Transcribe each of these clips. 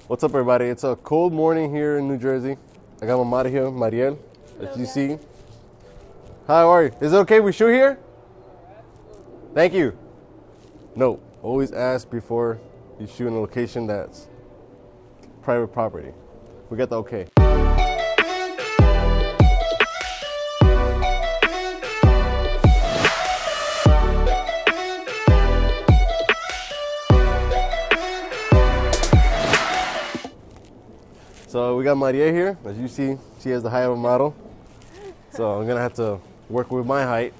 What's up, everybody? It's a cold morning here in New Jersey. I got my mother here, Mariel, as you see. Hi, how are you? Is it okay if we shoot here? Thank you. No, always ask before you shoot in a location that's private property. We got the okay. So we got Maria here. As you see, she has the height of a model. So I'm gonna have to work with my height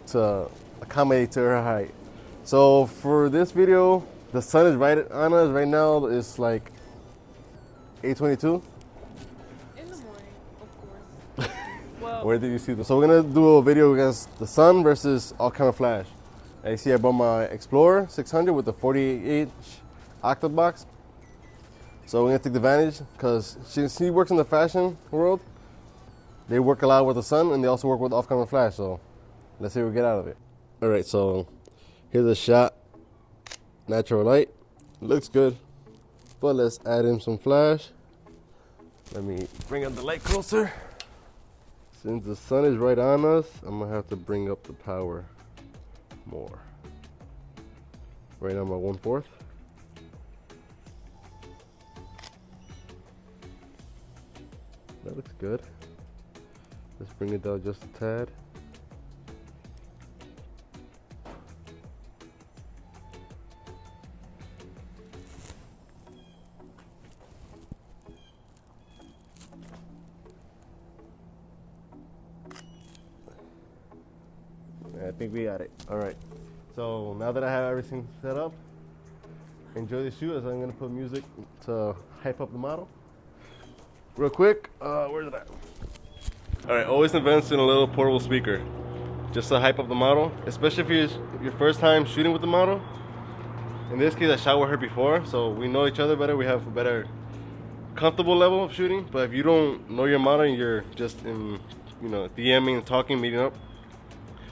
to accommodate to her height. So for this video, the sun is right on us right now. It's like 8:22. In the morning, of course. Well, Where did you see this? So we're gonna do a video against the sun versus all kind of flash. As you see, I bought my XPLOR 600 with the 48-inch octa-box. So we're gonna take advantage because she works in the fashion world. They work a lot with the sun and they also work with off-camera flash. So let's see what we get out of it. All right, so here's a shot. Natural light, looks good, but let's add in some flash. Let me bring up the light closer. Since the sun is right on us, I'm gonna have to bring up the power more. Right now I'm at 1/4. That looks good. Let's bring it down just a tad. I think we got it. All right. So now that I have everything set up, enjoy the shoot as I'm gonna put music to hype up the model. Real quick, where's it at? All right, always invest in a little portable speaker, just to hype up the model, especially if it's your first time shooting with the model. In this case, I shot with her before, so we know each other better. We have a better comfortable level of shooting. But if you don't know your model and you're just in, DMing, talking, meeting up,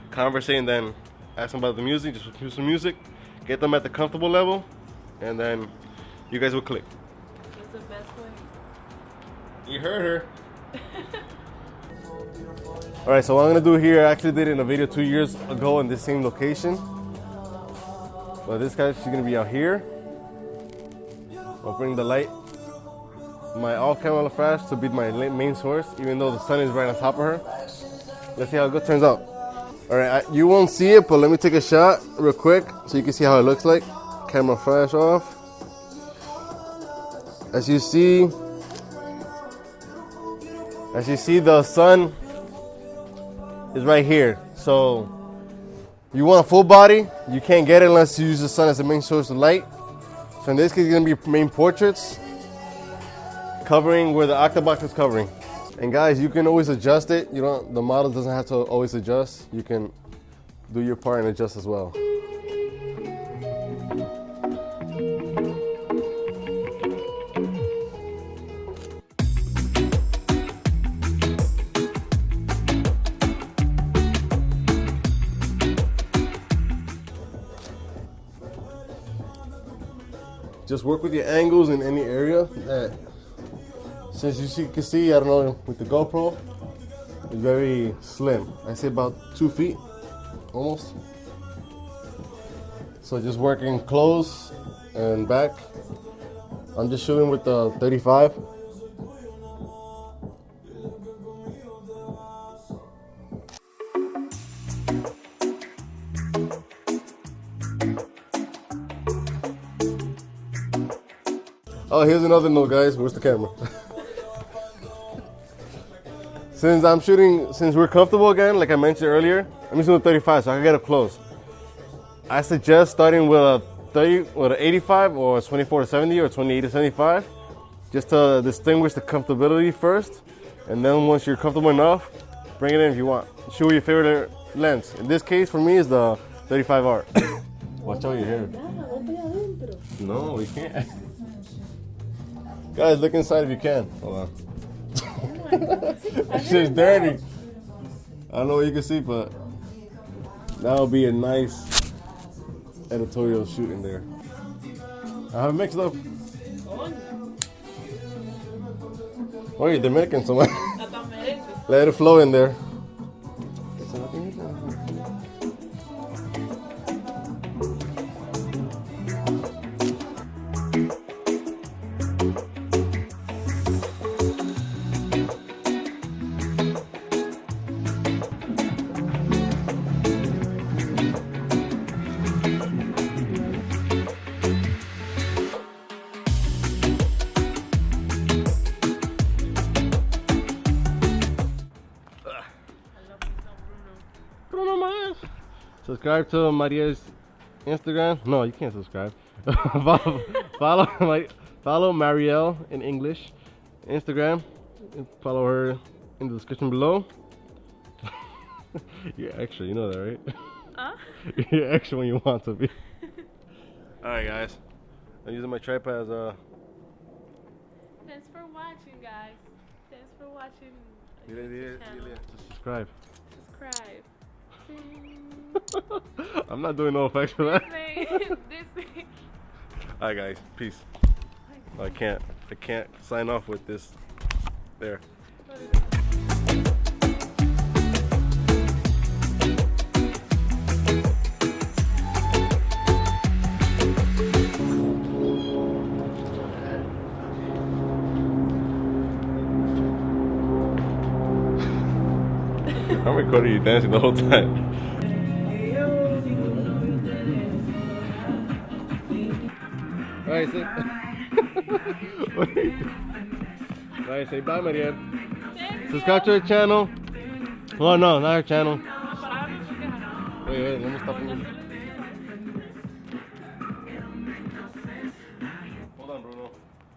conversating, then ask them about the music, just use some music, get them at the comfortable level, and then you guys will click. what's the best way? You heard her. All right, so what I'm gonna do here, I actually did it in a video 2 years ago in this same location. But this guy, she's gonna be out here. I'll bring the light, my all-camera flash to be my main source, even though the sun is right on top of her. Let's see how it turns out. All right, you won't see it, but let me take a shot real quick so you can see how it looks like. Camera flash off. As you see, the sun is right here. So you want a full body, you can't get it unless you use the sun as the main source of light. So in this case, it's gonna be main portraits, covering where the octa-box is covering. And guys, you can always adjust it. The model doesn't have to always adjust. You can do your part and adjust as well. Just work with your angles in any area that, since you can see, I don't know, with the GoPro, it's very slim. I say about 2 feet, almost. So just working close and back. I'm just shooting with the 35. Oh, here's another note, guys. Where's the camera? Since we're comfortable again, like I mentioned earlier, I'm using the 35 so I can get up close. I suggest starting with a 85 or a 24-70 or 28-75, just to distinguish the comfortability first. And then once you're comfortable enough, bring it in if you want. Shoot with your favorite lens. In this case, for me, is the 35R. Watch out your hair. No, we can't. Guys, look inside if you can. Hold on. That shit's dirty. I don't know what you can see, but that'll be a nice editorial shoot in there. I have it mixed up. Oh, no. Oh, you're Dominican, so Hasta merengue. let it flow in there. I love you some Bruno Mars. Subscribe to Maria's Instagram. No, you can't subscribe. follow Marielle in English Instagram. And follow her in the description below. You're extra, you know that, right? Huh? You're extra when you want to be. Alright guys, I'm using my tripod as a... Thanks for watching, guys. Thanks for watching. Subscribe. Subscribe. I'm not doing no effects for that. This thing. Alright guys, peace. I can't sign off with this. There. What is it? I'm recording you dancing the whole time. Alright, Alright, say bye, Maria. Subscribe to her channel. Oh no, not her channel. Wait, let me stop.